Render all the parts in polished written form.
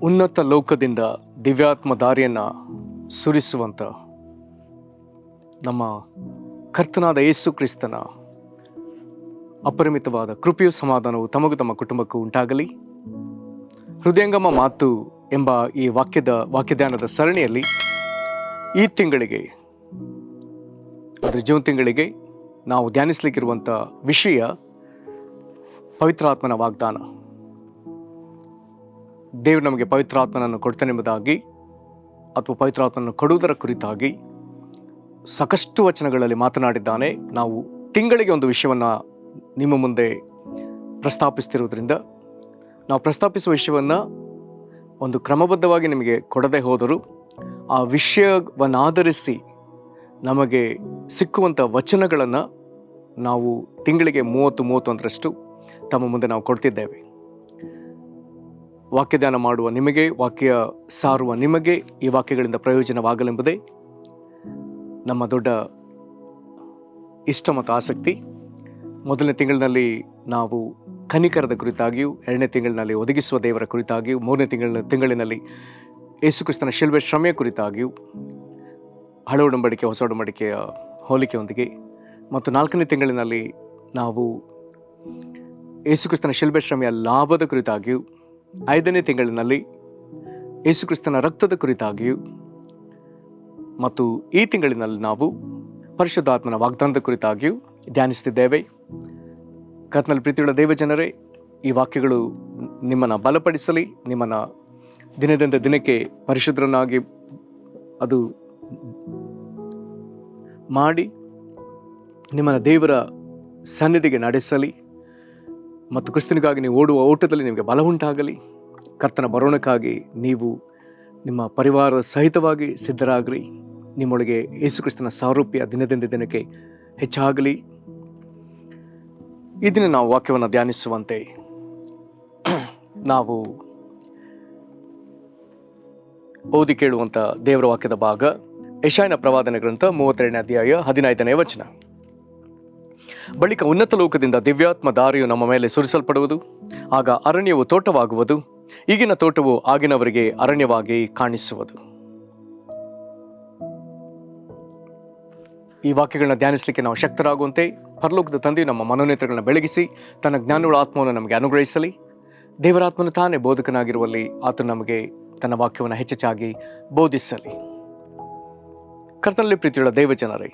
ಉನ್ನತ ಲೋಕದಿಂದ ದಿವ್ಯಾತ್ಮ ದಾರಿಯನ್ನು ಸುರಿಸುವಂಥ ನಮ್ಮ ಕರ್ತನಾದ ಯೇಸು ಕ್ರಿಸ್ತನ ಅಪರಿಮಿತವಾದ ಕೃಪೆಯು ಸಮಾಧಾನವು ತಮಗೂ ತಮ್ಮ ಕುಟುಂಬಕ್ಕೂ ಉಂಟಾಗಲಿ. ಹೃದಯಂಗಮ ಮಾತು ಎಂಬ ಈ ವಾಕ್ಯಧ್ಯಾನದ ಸರಣಿಯಲ್ಲಿ ಈ ತಿಂಗಳಿಗೆ ಅಂದರೆ ಜೂನ್ ತಿಂಗಳಿಗೆ ನಾವು ಧ್ಯಾನಿಸಲಿಕ್ಕಿರುವಂಥ ವಿಷಯ ಪವಿತ್ರಾತ್ಮನ ವಾಗ್ದಾನ. ದೇವರು ನಮಗೆ ಪವಿತ್ರಾತ್ಮನನ್ನು ಕೊಡ್ತಾನೆಂಬುದಾಗಿ ಅಥವಾ ಪವಿತ್ರಾತ್ಮನನ್ನು ಕೊಡುವುದರ ಕುರಿತಾಗಿ ಸಾಕಷ್ಟು ವಚನಗಳಲ್ಲಿ ಮಾತನಾಡಿದ್ದಾನೆ. ನಾವು ತಿಂಗಳಿಗೆ ಒಂದು ವಿಷಯವನ್ನು ನಿಮ್ಮ ಮುಂದೆ ಪ್ರಸ್ತಾಪಿಸ್ತಿರುವುದರಿಂದ ನಾವು ಪ್ರಸ್ತಾಪಿಸುವ ವಿಷಯವನ್ನು ಒಂದು ಕ್ರಮಬದ್ಧವಾಗಿ ನಿಮಗೆ ಕೊಡದೆ ಹೋದರೂ ಆ ವಿಷಯವನ್ನಾಧರಿಸಿ ನಮಗೆ ಸಿಕ್ಕುವಂಥ ವಚನಗಳನ್ನು ನಾವು ತಿಂಗಳಿಗೆ 30-31ರಷ್ಟು ತಮ್ಮ ಮುಂದೆ ನಾವು ಕೊಡ್ತಿದ್ದೇವೆ. ವಾಕ್ಯದಾನ ಮಾಡುವ ನಿಮಗೆ, ವಾಕ್ಯ ಸಾರುವ ನಿಮಗೆ ಈ ವಾಕ್ಯಗಳಿಂದ ಪ್ರಯೋಜನವಾಗಲೆಂಬುದೇ ನಮ್ಮ ದೊಡ್ಡ ಇಷ್ಟ ಮತ್ತು ಆಸಕ್ತಿ. ಮೊದಲನೇ ತಿಂಗಳಿನಲ್ಲಿ ನಾವು ಕನಿಕರದ ಕುರಿತಾಗಿಯೂ, ಎರಡನೇ ತಿಂಗಳಿನಲ್ಲಿ ಒದಗಿಸುವ ದೇವರ ಕುರಿತಾಗಿಯೂ, ಮೂರನೇ ತಿಂಗಳಿನಲ್ಲಿ ಯೇಸುಕ್ರಿಸ್ತನ ಶಿಲುಬೆ ಶ್ರಮೆಯ ಕುರಿತಾಗಿಯೂ, ಹಳ ಒಡಂಬಡಿಕೆ ಹೊಸ ಒಡಂಬಡಿಕೆಯ ಹೋಲಿಕೆಯೊಂದಿಗೆ, ಮತ್ತು ನಾಲ್ಕನೇ ತಿಂಗಳಿನಲ್ಲಿ ನಾವು ಯೇಸುಕ್ರಿಸ್ತನ ಶಿಲುಬೆ ಶ್ರಮೆಯ ಲಾಭದ ಕುರಿತಾಗಿಯೂ, ಐದನೇ ತಿಂಗಳಿನಲ್ಲಿ ಯೇಸುಕ್ರಿಸ್ತನ ರಕ್ತದ ಕುರಿತಾಗಿಯೂ, ಮತ್ತು ಈ ತಿಂಗಳಿನಲ್ಲಿ ನಾವು ಪರಿಶುದ್ಧಾತ್ಮನ ವಾಗ್ದಾನದ ಕುರಿತಾಗಿಯೂ ಧ್ಯಾನಿಸುತ್ತಿದ್ದೇವೆ. ಕರ್ತನಲ್ಲಿ ಪ್ರೀತಿಯುಳ್ಳ ದೇವಜನರೇ, ಈ ವಾಕ್ಯಗಳು ನಿಮ್ಮನ್ನು ಬಲಪಡಿಸಲಿ, ನಿಮ್ಮನ್ನು ದಿನದಿಂದ ದಿನಕ್ಕೆ ಪರಿಶುದ್ಧರನ್ನಾಗಿ ಅದು ಮಾಡಿ ನಿಮ್ಮನ್ನು ದೇವರ ಸನ್ನಿಧಿಗೆ ನಡೆಸಲಿ, ಮತ್ತು ಕ್ರಿಸ್ತನಿಗಾಗಿ ನೀವು ಓಡುವ ಓಟದಲ್ಲಿ ನಿಮಗೆ ಬಲ ಉಂಟಾಗಲಿ. ಕರ್ತನ ಬರೋಣಕ್ಕಾಗಿ ನೀವು ನಿಮ್ಮ ಪರಿವಾರ ಸಹಿತವಾಗಿ ಸಿದ್ಧರಾಗಲಿ. ನಿಮ್ಮೊಳಗೆ ಯೇಸುಕ್ರಿಸ್ತನ ಸಾರೂಪ್ಯ ದಿನದಿಂದ ದಿನಕ್ಕೆ ಹೆಚ್ಚಾಗಲಿ. ಈ ದಿನ ನಾವು ವಾಕ್ಯವನ್ನು ಧ್ಯಾನಿಸುವಂತೆ ನಾವು ಓದಿ ಕೇಳುವಂಥ ದೇವರ ವಾಕ್ಯದ ಭಾಗ ಯೆಶಾಯನ ಪ್ರವಾದನ ಗ್ರಂಥ 32ನೇ ಅಧ್ಯಾಯ 15ನೇ ವಚನ. ಬಳಿಕ ಉನ್ನತ ಲೋಕದಿಂದ ದಿವ್ಯಾತ್ಮ ದಾರಿಯು ನಮ್ಮ ಮೇಲೆ ಸುರಿಸಲ್ಪಡುವುದು, ಆಗ ಅರಣ್ಯವು ತೋಟವಾಗುವುದು, ಈಗಿನ ತೋಟವು ಆಗಿನವರಿಗೆ ಅರಣ್ಯವಾಗಿ ಕಾಣಿಸುವುದು. ಈ ವಾಕ್ಯಗಳನ್ನ ಧ್ಯಾನಿಸಲಿಕ್ಕೆ ನಾವು ಶಕ್ತರಾಗುವಂತೆ ಪರಲೋಕದ ತಂದೆಯು ನಮ್ಮ ಮನೋನೇತ್ರಗಳನ್ನ ಬೆಳಗಿಸಿ ತನ್ನ ಜ್ಞಾನವುಳ್ಳ ಆತ್ಮವನ್ನು ನಮಗೆ ಅನುಗ್ರಹಿಸಲಿ. ದೇವರಾತ್ಮನು ತಾನೇ ಬೋಧಕನಾಗಿರುವಲ್ಲಿ ಆತನು ನಮಗೆ ತನ್ನ ವಾಕ್ಯವನ್ನು ಹೆಚ್ಚೆಚ್ಚಾಗಿ ಬೋಧಿಸಲಿ. ಕರ್ತನಲ್ಲಿ ಪ್ರೀತಿಯುಳ್ಳ ದೇವಜನರೇ,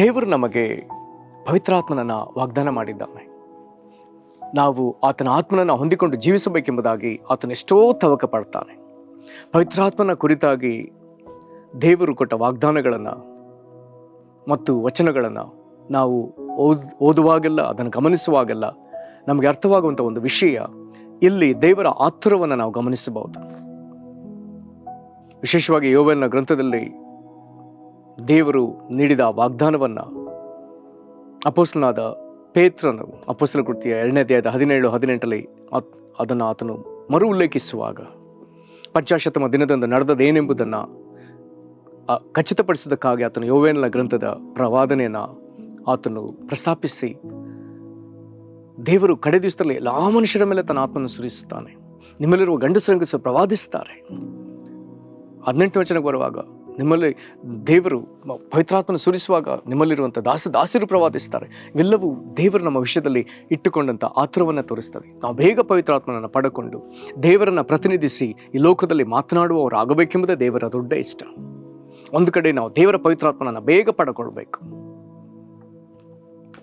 ದೇವರು ನಮಗೆ ಪವಿತ್ರಾತ್ಮನನ್ನು ವಾಗ್ದಾನ ಮಾಡಿದ್ದಾನೆ. ನಾವು ಆತನ ಆತ್ಮನನ್ನು ಹೊಂದಿಕೊಂಡು ಜೀವಿಸಬೇಕೆಂಬುದಾಗಿ ಆತನು ಎಷ್ಟೋ ತವಕ ಪಡ್ತಾನೆ. ಪವಿತ್ರಾತ್ಮನ ಕುರಿತಾಗಿ ದೇವರು ಕೊಟ್ಟ ವಾಗ್ದಾನಗಳನ್ನು ಮತ್ತು ವಚನಗಳನ್ನು ನಾವು ಓದುವಾಗೆಲ್ಲ, ಅದನ್ನು ಗಮನಿಸುವಾಗೆಲ್ಲ ನಮಗೆ ಅರ್ಥವಾಗುವಂಥ ಒಂದು ವಿಷಯ, ಇಲ್ಲಿ ದೇವರ ಆತುರವನ್ನು ನಾವು ಗಮನಿಸಬಹುದು. ವಿಶೇಷವಾಗಿ ಯೋವೇಲನ ಗ್ರಂಥದಲ್ಲಿ ದೇವರು ನೀಡಿದ ವಾಗ್ದಾನವನ್ನು ಅಪೊಸ್ತಲನಾದ ಪೇತ್ರನು ಅಪೊಸ್ತಲ ಕೃತ್ಯ 2ನೇ ಅಧ್ಯಾಯದ 17-18 ಅದನ್ನು ಆತನು ಮರು ಉಲ್ಲೇಖಿಸುವಾಗ ಪಂಚಾಶತಮ ದಿನದಂದು ನಡೆದದೇನೆಂಬುದನ್ನು ಖಚಿತಪಡಿಸುವುದಕ್ಕಾಗಿ ಆತನು ಯೋವೇಲನ ಗ್ರಂಥದ ಪ್ರವಾದನೆಯನ್ನು ಆತನು ಪ್ರಸ್ತಾಪಿಸಿ, ದೇವರು ಕಡೆ ದಿವಸದಲ್ಲಿ ಎಲ್ಲ ಮನುಷ್ಯರ ಮೇಲೆ ತನ್ನ ಆತ್ಮನ್ನು ಸುರಿಸುತ್ತಾನೆ, ನಿಮ್ಮಲ್ಲಿರುವ ಗಂಡಸರು ಪ್ರವಾದಿಸ್ತಾರೆ. 18ನೇ ವಚನಕ್ಕೆ ಬರುವಾಗ, ನಿಮ್ಮಲ್ಲಿ ದೇವರು ಪವಿತ್ರಾತ್ಮನ ಸುರಿಸುವಾಗ ನಿಮ್ಮಲ್ಲಿರುವಂಥ ದಾಸರು ಪ್ರವಾದಿಸ್ತಾರೆ. ಇವೆಲ್ಲವೂ ದೇವರು ನಮ್ಮ ವಿಷಯದಲ್ಲಿ ಇಟ್ಟುಕೊಂಡಂಥ ಆತುರವನ್ನು ತೋರಿಸ್ತದೆ. ನಾವು ಬೇಗ ಪವಿತ್ರಾತ್ಮನನ್ನು ಪಡೆದುಕೊಂಡು ದೇವರನ್ನು ಪ್ರತಿನಿಧಿಸಿ ಈ ಲೋಕದಲ್ಲಿ ಮಾತನಾಡುವವರು ಆಗಬೇಕೆಂಬುದೇ ದೇವರ ದೊಡ್ಡ ಇಷ್ಟ. ಒಂದು ಕಡೆ ನಾವು ದೇವರ ಪವಿತ್ರಾತ್ಮನನ್ನು ಬೇಗ ಪಡ್ಕೊಳ್ಬೇಕು.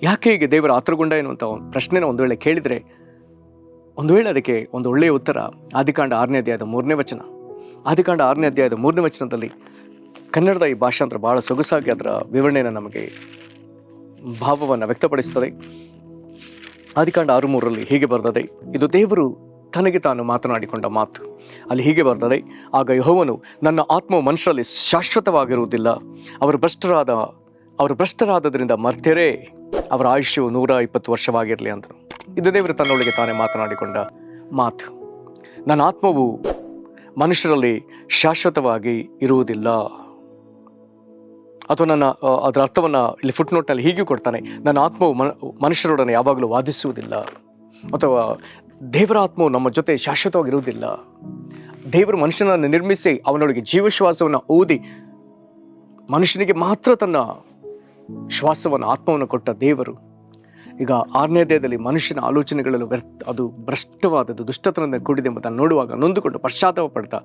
ಯಾಕೆ ಹೀಗೆ ದೇವರ ಆತುರಗೊಂಡ ಎನ್ನುವಂಥ ಪ್ರಶ್ನೆನ ಒಂದು ವೇಳೆ ಕೇಳಿದರೆ, ಒಂದು ವೇಳೆ ಅದಕ್ಕೆ ಒಂದು ಒಳ್ಳೆಯ ಉತ್ತರ ಆದಿಕಾಂಡ 6ನೇ ಅಧ್ಯಾಯದ 3ನೇ ವಚನ. ಆದಿಕಾಂಡ 6ನೇ ಅಧ್ಯಾಯದ 3ನೇ ವಚನದಲ್ಲಿ ಕನ್ನಡದ ಈ ಭಾಷಾಂತರ ಬಹಳ ಸೊಗಸಾಗಿ ಅದರ ವಿವರಣೆಯನ್ನು ನಮಗೆ ಭಾವವನ್ನು ವ್ಯಕ್ತಪಡಿಸ್ತದೆ. ಆದಿಕಾಂಡ 6:3 ಹೀಗೆ ಬರ್ತದೆ, ಇದು ದೇವರು ತನಗೆ ತಾನು ಮಾತನಾಡಿಕೊಂಡ ಮಾತು. ಅಲ್ಲಿ ಹೀಗೆ ಬರ್ತದೆ, ಆಗ ಯೆಹೋವನು, ನನ್ನ ಆತ್ಮವು ಮನುಷ್ಯರಲ್ಲಿ ಶಾಶ್ವತವಾಗಿರುವುದಿಲ್ಲ, ಅವರು ಭ್ರಷ್ಟರಾದದ್ರಿಂದ ಮರ್ತ್ಯರೇ, ಅವರ ಆಯುಷ್ಯವು 120 ವರ್ಷವಾಗಿರಲಿ ಅಂದರು. ಇದು ದೇವರು ತನ್ನೊಳಗೆ ತಾನೇ ಮಾತನಾಡಿಕೊಂಡ ಮಾತು. ನನ್ನ ಆತ್ಮವು ಮನುಷ್ಯರಲ್ಲಿ ಶಾಶ್ವತವಾಗಿ ಇರುವುದಿಲ್ಲ. ಅಥವಾ ಅದರ ಅರ್ಥವನ್ನು ಇಲ್ಲಿ ಫುಟ್ನೋಟ್ನಲ್ಲಿ ಹೀಗೂ ಕೊಡ್ತಾನೆ, ನನ್ನ ಆತ್ಮವು ಮನುಷ್ಯರೊಡನೆ ಯಾವಾಗಲೂ ವಾದಿಸುವುದಿಲ್ಲ, ಅಥವಾ ದೇವರ ಆತ್ಮವು ನಮ್ಮ ಜೊತೆ ಶಾಶ್ವತವಾಗಿರುವುದಿಲ್ಲ. ದೇವರು ಮನುಷ್ಯನನ್ನು ನಿರ್ಮಿಸಿ ಅವನೊಳಗೆ ಜೀವಶ್ವಾಸವನ್ನು ಊದಿ ಮನುಷ್ಯನಿಗೆ ಮಾತ್ರ ತನ್ನ ಶ್ವಾಸವನ್ನು ಆತ್ಮವನ್ನು ಕೊಟ್ಟ ದೇವರು ಈಗ 6ನೇ ಅಧ್ಯಾಯದಲ್ಲಿ ಮನುಷ್ಯನ ಆಲೋಚನೆಗಳಲ್ಲೂ ಅದು ಭ್ರಷ್ಟವಾದದ್ದು, ದುಷ್ಟತನದಿಂದ ಕೂಡಿದೆ ಎಂಬುದನ್ನು ನೋಡುವಾಗ ನೊಂದುಕೊಂಡು ಪಶ್ಚಾತ್ತಾಪ ಪಡ್ತಾ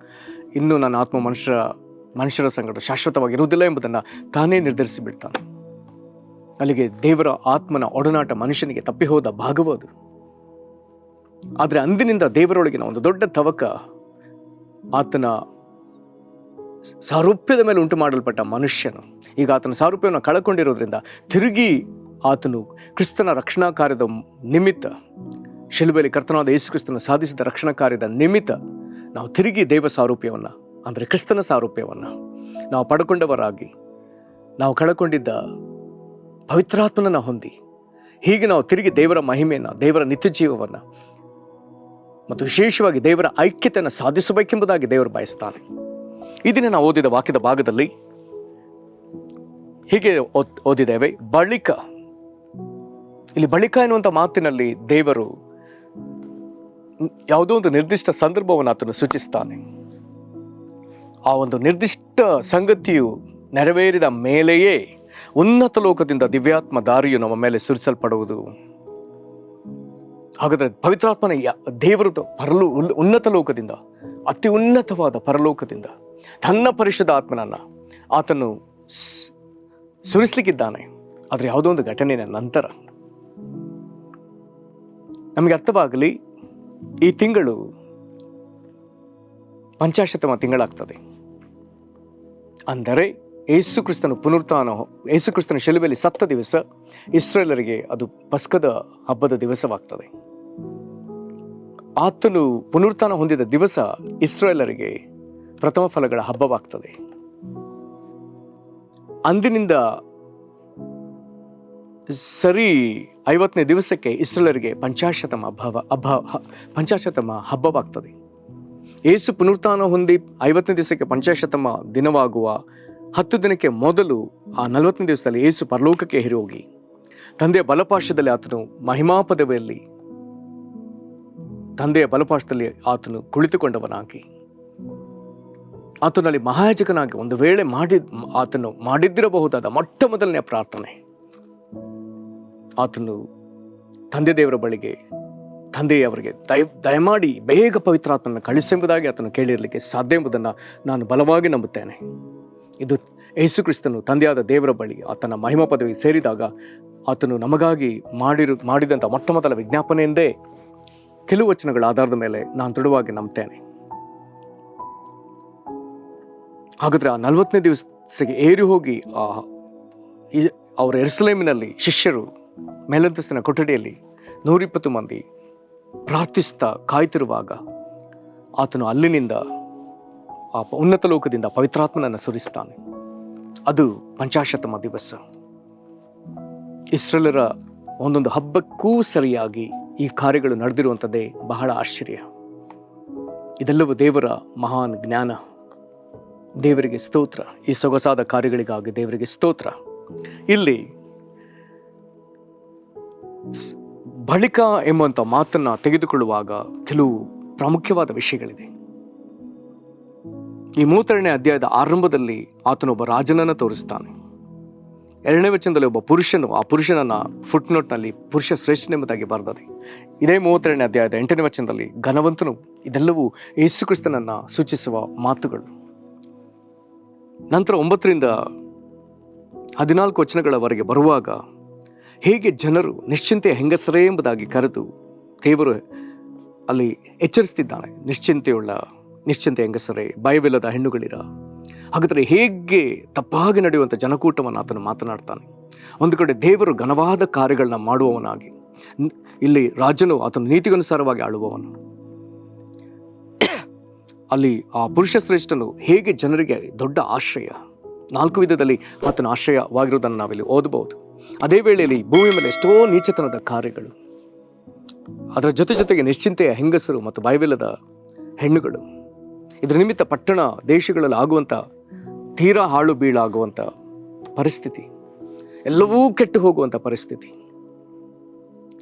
ಇನ್ನೂ ನನ್ನ ಆತ್ಮ ಮನುಷ್ಯರ ಸಂಗಡ ಶಾಶ್ವತವಾಗಿರುವುದಿಲ್ಲ ಎಂಬುದನ್ನು ತಾನೇ ನಿರ್ಧರಿಸಿ ಬಿಡ್ತಾನೆ. ಅಲ್ಲಿಗೆ ದೇವರ ಆತ್ಮನ ಒಡನಾಟ ಮನುಷ್ಯನಿಗೆ ತಪ್ಪಿ ಹೋದ ಭಾಗವದು. ಆದರೆ ಅಂದಿನಿಂದ ದೇವರೊಳಗಿನ ಒಂದು ದೊಡ್ಡ ತವಕ ಆತನ ಸಾರೂಪ್ಯದ ಮೇಲೆ ಉಂಟು ಮಾಡಲ್ಪಟ್ಟ ಮನುಷ್ಯನು ಈಗ ಆತನ ಸಾರೂಪ್ಯವನ್ನು ಕಳಕೊಂಡಿರೋದ್ರಿಂದ ತಿರುಗಿ ಆತನು ಕ್ರಿಸ್ತನ ರಕ್ಷಣಾ ಕಾರ್ಯದ ನಿಮಿತ್ತ, ಶಿಲುಬೆಯಲ್ಲಿ ಕರ್ತನಾದ ಯೇಸು ಕ್ರಿಸ್ತನ ಸಾಧಿಸಿದ ರಕ್ಷಣಾ ಕಾರ್ಯದ ನಿಮಿತ್ತ ನಾವು ತಿರುಗಿ ದೇವ ಸಾರೂಪ್ಯವನ್ನು ಅಂದರೆ ಕ್ರಿಸ್ತನ ಸಾರೂಪ್ಯವನ್ನು ನಾವು ಪಡ್ಕೊಂಡವರಾಗಿ ನಾವು ಕಳಕೊಂಡಿದ್ದ ಪವಿತ್ರಾತ್ಮನನ್ನು ಹೊಂದಿ ಹೀಗೆ ನಾವು ತಿರುಗಿ ದೇವರ ಮಹಿಮೆಯನ್ನು, ದೇವರ ನಿತ್ಯ ಜೀವವನ್ನು ಮತ್ತು ವಿಶೇಷವಾಗಿ ದೇವರ ಐಕ್ಯತೆಯನ್ನು ಸಾಧಿಸಬೇಕೆಂಬುದಾಗಿ ದೇವರು ಬಯಸ್ತಾನೆ. ಇದನ್ನು ನಾವು ಓದಿದ ವಾಕ್ಯದ ಭಾಗದಲ್ಲಿ ಹೀಗೆ ಓದಿದ್ದೇವೆ. ಬಳಿಕ, ಇಲ್ಲಿ ಬಳಿಕ ಎನ್ನುವಂಥ ಮಾತಿನಲ್ಲಿ ದೇವರು ಯಾವುದೋ ಒಂದು ನಿರ್ದಿಷ್ಟ ಸಂದರ್ಭವನ್ನು ಆತನು ಸೂಚಿಸ್ತಾನೆ. ಆ ಒಂದು ನಿರ್ದಿಷ್ಟ ಸಂಗತಿಯು ನೆರವೇರಿದ ಮೇಲೆಯೇ ಉನ್ನತ ಲೋಕದಿಂದ ದಿವ್ಯಾತ್ಮ ದಾರಿಯು ನಮ್ಮ ಮೇಲೆ ಸುರಿಸಲ್ಪಡುವುದು. ಹಾಗಾದರೆ ಪವಿತ್ರಾತ್ಮನ ದೇವರದು ಉನ್ನತ ಲೋಕದಿಂದ, ಅತಿ ಉನ್ನತವಾದ ಪರಲೋಕದಿಂದ ತನ್ನ ಪರಿಶುದ್ಧ ಆತ್ಮನನ್ನು ಆತನು ಸುರಿಸ್ಲಿಕ್ಕಿದ್ದಾನೆ. ಆದರೆ ಯಾವುದೋ ಒಂದು ಘಟನೆಯ ನಂತರ ನಮಗೆ ಅರ್ಥವಾಗಲಿ, ಈ ತಿಂಗಳು ಪಂಚಾಶತಮ ತಿಂಗಳಾಗ್ತದೆ. ಅಂದರೆ ಯೇಸು ಕ್ರಿಸ್ತನ ಶಿಲುಬೆಯಲ್ಲಿ ಸತ್ತ ದಿವಸ ಇಸ್ರೇಲರಿಗೆ ಅದು ಪಸ್ಕದ ಹಬ್ಬದ ದಿವಸವಾಗ್ತದೆ. ಆತನು ಪುನರುತ್ಥಾನ ಹೊಂದಿದ ದಿವಸ ಇಸ್ರೇಲರಿಗೆ ಪ್ರಥಮ ಫಲಗಳ ಹಬ್ಬವಾಗ್ತದೆ. ಅಂದಿನಿಂದ ಸರಿ 50ನೇ ದಿವಸಕ್ಕೆ ಇಸ್ರೇಲರಿಗೆ ಪಂಚಾಶತಮ ಹಬ್ಬವಾಗ್ತದೆ. ಯೇಸು ಪುನರುತ್ಥಾನ ಹೊಂದಿ 50ನೇ ದಿವಸಕ್ಕೆ ಪಂಚಾಶತಮ ದಿನವಾಗುವ 10 ದಿನಕ್ಕೆ ಮೊದಲು ಆ 40ನೇ ದಿವಸದಲ್ಲಿ ಯೇಸು ಪರಲೋಕಕ್ಕೆ ಹೇರಿ ಹೋಗಿ ತಂದೆಯ ಬಲಪಾರ್ಶ್ವದಲ್ಲಿ ಆತನು ಮಹಿಮಾ ಪದವಿಯಲ್ಲಿ ತಂದೆಯ ಬಲಪಾರ್ಶ್ವದಲ್ಲಿ ಆತನು ಕುಳಿತುಕೊಂಡವನಾಗಿ ಆತನಲ್ಲಿ ಮಹಾಯಾಜಕನಾಗಿ ಒಂದು ವೇಳೆ ಆತನು ಮಾಡಿದ್ದಿರಬಹುದಾದ ಮೊಟ್ಟ ಮೊದಲನೆಯ ಪ್ರಾರ್ಥನೆ, ಆತನು ತಂದೆ ದೇವರ ಬಳಿಗೆ ತಂದೆಯವರಿಗೆ ದಯಮಾಡಿ ಬೇಗ ಪವಿತ್ರಾತ್ಮನ ಕಳಿಸೆಂಬುದಾಗಿ ಆತನು ಕೇಳಿರಲಿಕ್ಕೆ ಸಾಧ್ಯ ಎಂಬುದನ್ನು ನಾನು ಬಲವಾಗಿ ನಂಬುತ್ತೇನೆ. ಇದು ಯೇಸು ಕ್ರಿಸ್ತನು ತಂದೆಯಾದ ದೇವರ ಬಳಿ ಆತನ ಮಹಿಮಾ ಪದವಿಗೆ ಸೇರಿದಾಗ ಆತನು ನಮಗಾಗಿ ಮಾಡಿದಂಥ ಮೊಟ್ಟ ಮೊದಲ ವಿಜ್ಞಾಪನೆಯಿಂದೇ ಕೆಲವು ವಚನಗಳ ಆಧಾರದ ಮೇಲೆ ನಾನು ದೃಢವಾಗಿ ನಂಬ್ತೇನೆ. ಹಾಗಾದ್ರೆ ಆ 40ನೇ ದಿವಸಕ್ಕೆ ಏರಿ ಹೋಗಿ ಅವರ ಯೆರೂಸಲೇಮಿನಲ್ಲಿ ಶಿಷ್ಯರು ಮೇಲಂತಸ್ತಿನ ಕೊಠಡಿಯಲ್ಲಿ 120 ಮಂದಿ ಪ್ರಾರ್ಥಿಸ್ತಾ ಕಾಯ್ತಿರುವಾಗ ಆತನು ಅಲ್ಲಿನಿಂದ ಆ ಉನ್ನತ ಲೋಕದಿಂದ ಪವಿತ್ರಾತ್ಮನನ್ನು ಸುರಿಸ್ತಾನೆ. ಅದು ಪಂಚಾಶತಮ ದಿವಸ. ಇಸ್ರೇಲರ ಒಂದೊಂದು ಹಬ್ಬಕ್ಕೂ ಸರಿಯಾಗಿ ಈ ಕಾರ್ಯಗಳು ನಡೆದಿರುವಂಥದ್ದೇ ಬಹಳ ಆಶ್ಚರ್ಯ. ಇದೆಲ್ಲವೂ ದೇವರ ಮಹಾನ್ ಜ್ಞಾನ. ದೇವರಿಗೆ ಸ್ತೋತ್ರ. ಈ ಸೊಗಸಾದ ಕಾರ್ಯಗಳಿಗಾಗಿ ದೇವರಿಗೆ ಸ್ತೋತ್ರ. ಇಲ್ಲಿ ಬಳಿಕ ಎಂಬಂಥ ಮಾತನ್ನ ತೆಗೆದುಕೊಳ್ಳುವಾಗ ಕೆಲವು ಪ್ರಾಮುಖ್ಯವಾದ ವಿಷಯಗಳಿದೆ. ಈ 32ನೇ ಅಧ್ಯಾಯದ ಆರಂಭದಲ್ಲಿ ಆತನೊಬ್ಬ ರಾಜನನ್ನು ತೋರಿಸ್ತಾನೆ. 2ನೇ ವಚನದಲ್ಲಿ ಒಬ್ಬ ಪುರುಷನು, ಆ ಪುರುಷನನ್ನ ಫುಟ್ನೋಟ್ನಲ್ಲಿ ಪುರುಷ ಶ್ರೇಷ್ಠನೆಂಬುದಾಗಿ ಬರೆದಿದೆ. ಇದೇ 32ನೇ ಅಧ್ಯಾಯದ 8ನೇ ವಚನದಲ್ಲಿ ಘನವಂತನು. ಇದೆಲ್ಲವೂ ಯೇಸು ಕ್ರಿಸ್ತನನ್ನ ಸೂಚಿಸುವ ಮಾತುಗಳು. ನಂತರ 9ರಿಂದ 14 ವಚನಗಳವರೆಗೆ ಬರುವಾಗ ಹೇಗೆ ಜನರು ನಿಶ್ಚಿಂತೆಯ ಹೆಂಗಸರೇ ಎಂಬುದಾಗಿ ಕರೆದು ದೇವರು ಅಲ್ಲಿ ಎಚ್ಚರಿಸ್ತಿದ್ದಾನೆ. ನಿಶ್ಚಿಂತೆ ಹೆಂಗಸರೇ, ಭಯವಿಲ್ಲದ ಹೆಣ್ಣುಗಳಿರ. ಹಾಗಾದರೆ ಹೇಗೆ ತಪ್ಪಾಗಿ ನಡೆಯುವಂಥ ಜನಕೂಟವನ್ನು ಆತನು ಮಾತನಾಡ್ತಾನೆ. ಒಂದು ಕಡೆ ದೇವರು ಘನವಾದ ಕಾರ್ಯಗಳನ್ನ ಮಾಡುವವನಾಗಿ, ಇಲ್ಲಿ ರಾಜನು ಆತನು ನೀತಿಗನುಸಾರವಾಗಿ ಆಳುವವನು. ಅಲ್ಲಿ ಆ ಪುರುಷ ಶ್ರೇಷ್ಠನು ಹೇಗೆ ಜನರಿಗೆ ದೊಡ್ಡ ಆಶ್ರಯ, 4 ವಿಧದಲ್ಲಿ ಆತನ ಆಶ್ರಯವಾಗಿರುವುದನ್ನು ನಾವಿಲ್ಲಿ ಓದಬಹುದು. ಅದೇ ವೇಳೆಯಲ್ಲಿ ಭೂಮಿ ಮೇಲೆ ಎಷ್ಟೋ ನೀಚತನದ ಕಾರ್ಯಗಳು, ಅದರ ಜೊತೆಗೆ ನಿಶ್ಚಿಂತೆಯ ಹೆಂಗಸರು ಮತ್ತು ಭಯವಿಲ್ಲದ ಹೆಣ್ಣುಗಳು. ಇದರ ನಿಮಿತ್ತ ಪಟ್ಟಣ ದೇಶಗಳಲ್ಲಿ ಆಗುವಂಥ ತೀರಾ ಹಾಳು ಬೀಳಾಗುವಂಥ ಪರಿಸ್ಥಿತಿ, ಎಲ್ಲವೂ ಕೆಟ್ಟು ಹೋಗುವಂಥ ಪರಿಸ್ಥಿತಿ,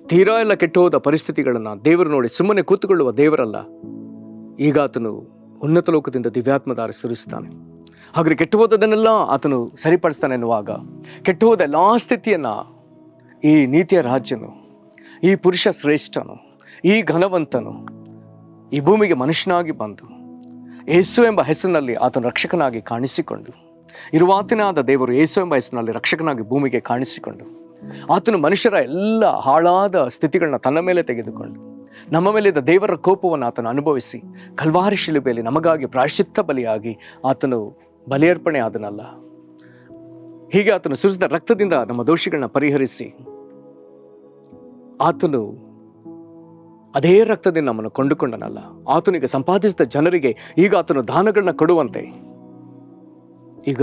ತೀರಾ ಎಲ್ಲ ಕೆಟ್ಟು ಹೋದ ಪರಿಸ್ಥಿತಿಗಳನ್ನು ದೇವರು ನೋಡಿ ಸುಮ್ಮನೆ ಕೂತುಕೊಳ್ಳುವ ದೇವರಲ್ಲ. ಈಗ ಆತನು ಉನ್ನತ ಲೋಕದಿಂದ ದಿವ್ಯಾತ್ಮಧಾರ ಸುರಿಸ್ತಾನೆ. ಹಾಗಾದರೆ ಕೆಟ್ಟು ಹೋದದನ್ನೆಲ್ಲ ಆತನು ಸರಿಪಡಿಸ್ತಾನೆ ಎನ್ನುವಾಗ, ಕೆಟ್ಟು ಹೋದ ಎಲ್ಲ ಸ್ಥಿತಿಯನ್ನು ಈ ನೀತಿಯ ರಾಜ್ಯನು, ಈ ಪುರುಷ ಶ್ರೇಷ್ಠನು, ಈ ಘನವಂತನು ಈ ಭೂಮಿಗೆ ಮನುಷ್ಯನಾಗಿ ಬಂದು ಯೇಸು ಎಂಬ ಹೆಸರಿನಲ್ಲಿ ಆತನು ರಕ್ಷಕನಾಗಿ ಕಾಣಿಸಿಕೊಂಡು, ಇರುವಾತನಾದ ದೇವರು ಯೇಸು ಎಂಬ ಹೆಸರಿನಲ್ಲಿ ರಕ್ಷಕನಾಗಿ ಭೂಮಿಗೆ ಕಾಣಿಸಿಕೊಂಡು, ಆತನು ಮನುಷ್ಯರ ಎಲ್ಲ ಹಾಳಾದ ಸ್ಥಿತಿಗಳನ್ನ ತನ್ನ ಮೇಲೆ ತೆಗೆದುಕೊಂಡು ನಮ್ಮ ಮೇಲಿದ್ದ ದೇವರ ಕೋಪವನ್ನು ಆತನು ಅನುಭವಿಸಿ ಕಲ್ವಾರಿ ಶಿಲುಬೆಯಲ್ಲಿ ನಮಗಾಗಿ ಪ್ರಾಯಶ್ಚಿತ್ತ ಬಲಿಯಾಗಿ ಆತನು ಬಲಿಯರ್ಪಣೆ ಆದನಲ್ಲ. ಹೀಗೆ ಆತನು ಸುರಿಸಿದ ರಕ್ತದಿಂದ ನಮ್ಮ ದೋಷಿಗಳನ್ನ ಪರಿಹರಿಸಿ ಆತನು ಅದೇ ರಕ್ತದಿಂದ ನಮ್ಮನ್ನು ಕೊಂಡುಕೊಂಡನಲ್ಲ. ಆತನಿಗೆ ಸಂಪಾದಿಸಿದ ಜನರಿಗೆ ಈಗ ಆತನು ದಾನಗಳನ್ನ ಕೊಡುವಂತೆ ಈಗ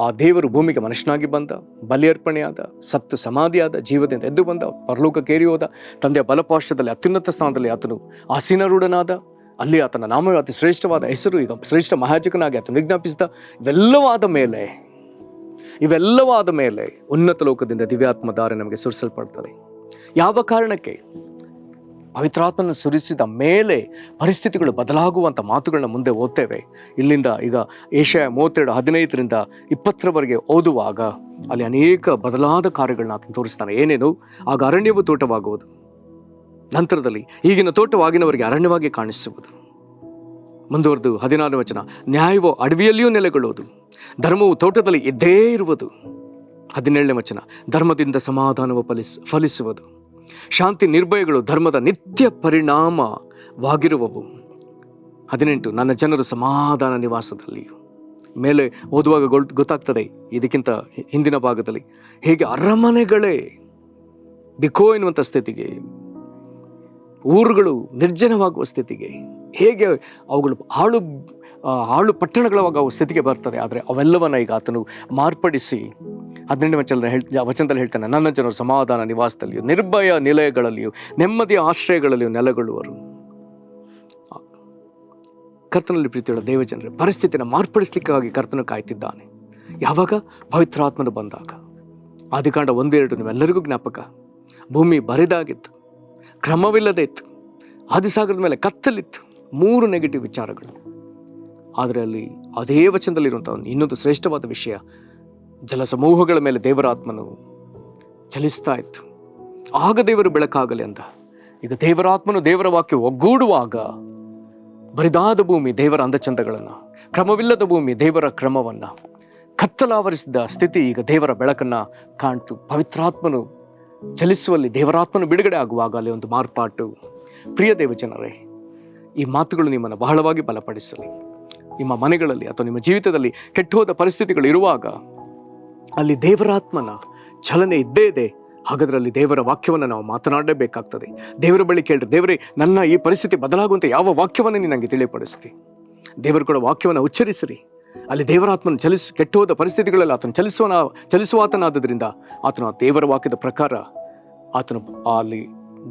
ಆ ದೇವರು ಭೂಮಿಗೆ ಮನುಷ್ಯನಾಗಿ ಬಂದ, ಬಲಿಯರ್ಪಣೆಯಾದ, ಸತ್ತು ಸಮಾಧಿಯಾದ, ಜೀವದಿಂದ ಎದ್ದು ಬಂದ, ಪರಲೋಕಕ್ಕೇರಿ ಹೋದ, ತಂದೆಯ ಬಲಪಾರ್ಶ್ವದಲ್ಲಿ ಅತ್ಯುನ್ನತ ಸ್ಥಾನದಲ್ಲಿ ಆತನು ಆಸೀನರೂಢನಾದ, ಅಲ್ಲಿ ಆತನ ನಾಮವೇ ಅತಿ ಶ್ರೇಷ್ಠವಾದ ಹೆಸರು, ಈಗ ಶ್ರೇಷ್ಠ ಮಹಾಜಕನಾಗಿ ಆತನು ವಿಜ್ಞಾಪಿಸಿದ. ಇವೆಲ್ಲವಾದ ಮೇಲೆ ಉನ್ನತ ಲೋಕದಿಂದ ದಿವ್ಯಾತ್ಮಧಾರೆ ನಮಗೆ ಸುರಿಸಲ್ಪಡ್ತದೆ. ಯಾವ ಕಾರಣಕ್ಕೆ? ಪವಿತ್ರಾತ್ಮನ ಸುರಿಸಿದ ಮೇಲೆ ಪರಿಸ್ಥಿತಿಗಳು ಬದಲಾಗುವಂಥ ಮಾತುಗಳನ್ನ ಮುಂದೆ ಓದ್ತೇವೆ. ಇಲ್ಲಿಂದ ಈಗ ಏಷಯ 32:15-20 ಓದುವಾಗ ಅಲ್ಲಿ ಅನೇಕ ಬದಲಾದ ಕಾರ್ಯಗಳನ್ನ ಆತನು ತೋರಿಸ್ತಾನೆ. ಏನೇನು? ಆಗ ಅರಣ್ಯವು ತೋಟವಾಗುವುದು, ನಂತರದಲ್ಲಿ ಈಗಿನ ತೋಟವಾಗಿನವರಿಗೆ ಅರಣ್ಯವಾಗಿ ಕಾಣಿಸುವುದು. ಮುಂದುವರೆದು 14ನೇ ವಚನ, ನ್ಯಾಯವೋ ಅಡವಿಯಲ್ಲಿಯೂ ನೆಲೆಗೊಳ್ಳುವುದು, ಧರ್ಮವು ತೋಟದಲ್ಲಿ ಇದ್ದೇ ಇರುವುದು. 17ನೇ ವಚನ, ಧರ್ಮದಿಂದ ಸಮಾಧಾನವು ಫಲಿಸುವುದು, ಶಾಂತಿ ನಿರ್ಭಯಗಳು ಧರ್ಮದ ನಿತ್ಯ ಪರಿಣಾಮವಾಗಿರುವವು. 18, ನನ್ನ ಜನರು ಸಮಾಧಾನ ನಿವಾಸದಲ್ಲಿಯೂ. ಮೇಲೆ ಓದುವಾಗ ಗೊತ್ತಾಗ್ತದೆ ಇದಕ್ಕಿಂತ ಹಿಂದಿನ ಭಾಗದಲ್ಲಿ ಹೇಗೆ ಅರಮನೆಗಳೇ ಬಿಕೋ ಎನ್ನುವಂಥ ಸ್ಥಿತಿಗೆ, ಊರುಗಳು ನಿರ್ಜನವಾಗುವ ಸ್ಥಿತಿಗೆ, ಹೇಗೆ ಅವುಗಳು ಹಾಳು ಪಟ್ಟಣಗಳಾಗುವ ಸ್ಥಿತಿಗೆ ಬರ್ತದೆ. ಆದರೆ ಅವೆಲ್ಲವನ್ನ ಈಗ ಆತನು ಮಾರ್ಪಡಿಸಿ 18ನೇ ವಚನದಲ್ಲಿ ಹೇಳ್ತಾನೆ, ನನ್ನ ಜನರು ಸಮಾಧಾನ ನಿವಾಸದಲ್ಲಿಯೂ ನಿರ್ಭಯ ನಿಲಯಗಳಲ್ಲಿಯೂ ನೆಮ್ಮದಿಯ ಆಶ್ರಯಗಳಲ್ಲಿಯೂ ನೆಲೆಗೊಳ್ಳುವರು. ಕರ್ತನಲ್ಲಿ ಪ್ರೀತಿಯುಳ್ಳ ದೇವಜನರೇ, ಪರಿಸ್ಥಿತಿಯನ್ನು ಮಾರ್ಪಡಿಸಲಿಕ್ಕಾಗಿ ಕರ್ತನು ಕಾಯ್ತಿದ್ದಾನೆ. ಯಾವಾಗ? ಪವಿತ್ರಾತ್ಮನು ಬಂದಾಗ. ಆದಿಕಾಂಡ 1-2 ನೀವೆಲ್ಲರಿಗೂ ಜ್ಞಾಪಕ. ಭೂಮಿ ಬರಿದಾಗಿತ್ತು, ಕ್ರಮವಿಲ್ಲದೆ ಇತ್ತು, ಆದಿಸಾಗರದ ಮೇಲೆ ಕತ್ತಲಿತ್ತು, 3 ನೆಗೆಟಿವ್ ವಿಚಾರಗಳು. ಆದರೆ ಅಲ್ಲಿ ಅದೇ ವಚನದಲ್ಲಿರುವಂಥ ಇನ್ನೊಂದು ಶ್ರೇಷ್ಠವಾದ ವಿಷಯ, ಜಲಸಮೂಹಗಳ ಮೇಲೆ ದೇವರ ಆತ್ಮನು ಚಲಿಸ್ತಾ ಇತ್ತು. ಆಗ ದೇವರು ಬೆಳಕಾಗಲಿ ಅಂದ. ಈಗ ದೇವರಾತ್ಮನು ದೇವರ ವಾಕ್ಯ ಒಗ್ಗೂಡುವಾಗ ಬರಿದಾದ ಭೂಮಿ ದೇವರ ಅಂದಚಂದಗಳನ್ನು, ಕ್ರಮವಿಲ್ಲದ ಭೂಮಿ ದೇವರ ಕ್ರಮವನ್ನು, ಕತ್ತಲಾವರಿಸಿದ ಸ್ಥಿತಿ ಈಗ ದೇವರ ಬೆಳಕನ್ನು ಕಾಣ್ತು. ಪವಿತ್ರಾತ್ಮನು ಚಲಿಸುವಲ್ಲಿ, ದೇವರಾತ್ಮನು ಬಿಡುಗಡೆ ಆಗುವಾಗ ಅಲ್ಲಿ ಒಂದು ಮಾರ್ಪಾಟು. ಪ್ರಿಯ ದೇವಜನರೇ, ಈ ಮಾತುಗಳು ನಿಮ್ಮನ್ನು ಬಹಳವಾಗಿ ಬಲಪಡಿಸಲಿ. ನಿಮ್ಮ ಮನೆಗಳಲ್ಲಿ ಅಥವಾ ನಿಮ್ಮ ಜೀವಿತದಲ್ಲಿ ಕೆಟ್ಟೋದ ಪರಿಸ್ಥಿತಿಗಳು ಇರುವಾಗ ಅಲ್ಲಿ ದೇವರಾತ್ಮನ ಚಲನೆ ಇದ್ದೇ ಇದೆ. ಹಾಗಾದ್ರೆ ಅಲ್ಲಿ ದೇವರ ವಾಕ್ಯವನ್ನು ನಾವು ಮಾತನಾಡಲೇಬೇಕಾಗ್ತದೆ. ದೇವರ ಬಳಿ ಕೇಳ್ರಿ, ದೇವರೇ ನನ್ನ ಈ ಪರಿಸ್ಥಿತಿ ಬದಲಾಗುವಂತೆ ಯಾವ ವಾಕ್ಯವನ್ನು ನೀನು ನನಗೆ ತಿಳಿಪಡಿಸ್ತಿ. ದೇವರು ಕೂಡ ವಾಕ್ಯವನ್ನು ಉಚ್ಚರಿಸಿರಿ. ಅಲ್ಲಿ ದೇವರಾತ್ಮನ ಕೆಟ್ಟೋದ ಪರಿಸ್ಥಿತಿಗಳಲ್ಲಿ ಆತನು ಚಲಿಸುವಾತನಾದ್ದರಿಂದ ಆತನು ಆ ದೇವರ ವಾಕ್ಯದ ಪ್ರಕಾರ ಆತನು ಅಲ್ಲಿ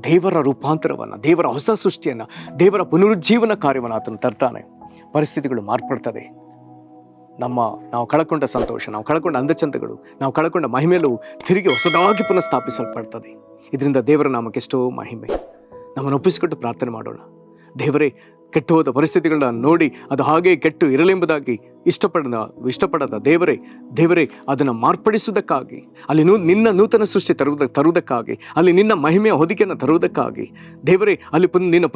ದೇವರ ರೂಪಾಂತರವನ್ನು, ದೇವರ ಹೊಸ ಸೃಷ್ಟಿಯನ್ನು, ದೇವರ ಪುನರುಜ್ಜೀವನ ಕಾರ್ಯವನ್ನು ಆತನು ತರ್ತಾನೆ. ಪರಿಸ್ಥಿತಿಗಳು ಮಾರ್ಪಡ್ತದೆ. ನಾವು ಕಳಕೊಂಡ ಸಂತೋಷ, ನಾವು ಕಳಕೊಂಡ ಅಂದಚಂದಗಳು, ನಾವು ಕಳಕೊಂಡ ಮಹಿಮೆಯಲ್ಲೂ ತಿರುಗಿ ಹೊಸದಾಗಿ ಪುನಃ ಸ್ಥಾಪಿಸಲ್ಪಡ್ತದೆ. ಇದರಿಂದ ದೇವರ ನಾಮಕ್ಕೆ ಎಷ್ಟೋ ಮಹಿಮೆ. ನಮ್ಮನ್ನು ಒಪ್ಪಿಸಿಕೊಟ್ಟು ಪ್ರಾರ್ಥನೆ ಮಾಡೋಣ. ದೇವರೇ, ಕೆಟ್ಟು ಹೋದ ಪರಿಸ್ಥಿತಿಗಳನ್ನ ನೋಡಿ ಅದು ಹಾಗೆ ಕೆಟ್ಟು ಇರಲೆಂಬುದಾಗಿ ಇಷ್ಟಪಡದ ದೇವರೇ ಅದನ್ನು ಮಾರ್ಪಡಿಸುವುದಕ್ಕಾಗಿ, ಅಲ್ಲಿ ನಿನ್ನ ನೂತನ ಸೃಷ್ಟಿ ತರುವುದಕ್ಕಾಗಿ, ಅಲ್ಲಿ ನಿನ್ನ ಮಹಿಮೆಯ ಹೊದಿಕೆಯನ್ನು ತರುವುದಕ್ಕಾಗಿ, ದೇವರೇ ಅಲ್ಲಿ ನಿನ್ನ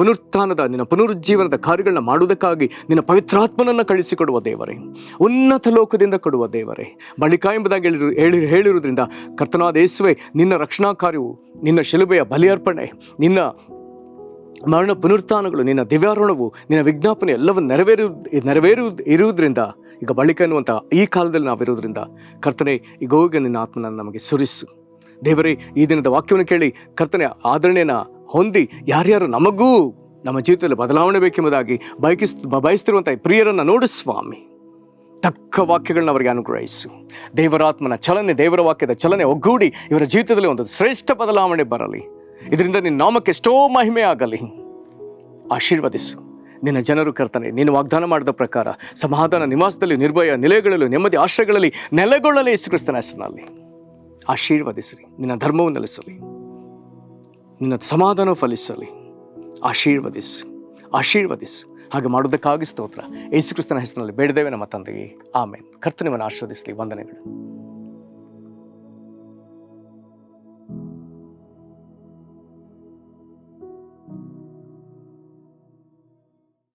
ನಿನ್ನ ಪುನರುಜ್ಜೀವನದ ಕಾರ್ಯಗಳನ್ನ ಮಾಡುವುದಕ್ಕಾಗಿ ನಿನ್ನ ಪವಿತ್ರಾತ್ಮನನ್ನು ಕಳಿಸಿಕೊಡುವ ದೇವರೇ, ಉನ್ನತ ಲೋಕದಿಂದ ಕೊಡುವ ದೇವರೇ, ಬಳಿಕ ಎಂಬುದಾಗಿ ಹೇಳಿರುವುದರಿಂದ ಕರ್ತನಾದ ಯೇಸುವೇ, ನಿನ್ನ ರಕ್ಷಣಾ ಕಾರ್ಯವು, ನಿನ್ನ ಶಿಲುಬೆಯ ಬಲಿಯರ್ಪಣೆ, ನಿನ್ನ ಮರಣ ಪುನರುತ್ಥಾನಗಳು, ನಿನ್ನ ದಿವ್ಯಾರೋಹಣವು, ನಿನ್ನ ವಿಜ್ಞಾಪನೆ ಎಲ್ಲವೂ ಇರುವುದರಿಂದ ಈಗ ಬಳಿಕ ಎನ್ನುವಂಥ ಈ ಕಾಲದಲ್ಲಿ ನಾವಿರುವುದರಿಂದ ಕರ್ತನೆ, ಈಗ ಹೋಗಿ ನಿನ್ನ ಆತ್ಮನನ್ನು ನಮಗೆ ಸುರಿಸು. ದೇವರೇ, ಈ ದಿನದ ವಾಕ್ಯವನ್ನು ಕೇಳಿ ಕರ್ತನೆ ಆದರಣೆಯನ್ನು ಹೊಂದಿ ಯಾರ್ಯಾರು ನಮಗೂ ನಮ್ಮ ಜೀವಿತದಲ್ಲಿ ಬದಲಾವಣೆ ಬೇಕೆಂಬುದಾಗಿ ಬಯಸ್ತಿರುವಂಥ ಪ್ರಿಯರನ್ನು ನೋಡು ಸ್ವಾಮಿ. ತಕ್ಕ ವಾಕ್ಯಗಳನ್ನ ಅವರಿಗೆ ಅನುಗ್ರಹಿಸು. ದೇವರಾತ್ಮನ ಚಲನೆ, ದೇವರ ವಾಕ್ಯದ ಚಲನೆ ಒಗ್ಗೂಡಿ ಇವರ ಜೀವಿತದಲ್ಲಿ ಒಂದು ಶ್ರೇಷ್ಠ ಬದಲಾವಣೆ ಬರಲಿ. ಇದರಿಂದ ನಿನ್ನ ನಾಮಕ್ಕೆ ಎಷ್ಟೋ ಮಹಿಮೆ ಆಗಲಿ. ಆಶೀರ್ವದಿಸು ನಿನ್ನ ಜನರು ಕರ್ತನೆ, ನೀನು ವಾಗ್ದಾನ ಮಾಡಿದ ಪ್ರಕಾರ ಸಮಾಧಾನ ನಿವಾಸದಲ್ಲಿ, ನಿರ್ಭಯ ನಿಲಯಗಳಲ್ಲೂ, ನೆಮ್ಮದಿ ಆಶ್ರಯಗಳಲ್ಲಿ ನೆಲೆಗೊಳ್ಳಲಿ. ಯೇಸು ಕ್ರಿಸ್ತನ ಹೆಸರಿನಲ್ಲಿ ಆಶೀರ್ವದಿಸಲಿ. ನಿನ್ನ ಧರ್ಮವು ನೆಲೆಸಲಿ, ನಿನ್ನ ಸಮಾಧಾನ ಫಲಿಸಲಿ. ಆಶೀರ್ವದಿಸು. ಹಾಗೆ ಮಾಡೋದಕ್ಕಾಗಿ ಸ್ತೋತ್ರ. ಯೇಸು ಕ್ರಿಸ್ತನ ಹೆಸರಿನಲ್ಲಿ ಬೇಡಿದ್ದೇವೆ ನಮ್ಮ ತಂದೆಯೇ, ಆಮೇನ್. ಕರ್ತನು ನಿಮ್ಮನ್ನು ಆಶೀರ್ವದಿಸಲಿ. ವಂದನೆಗಳು.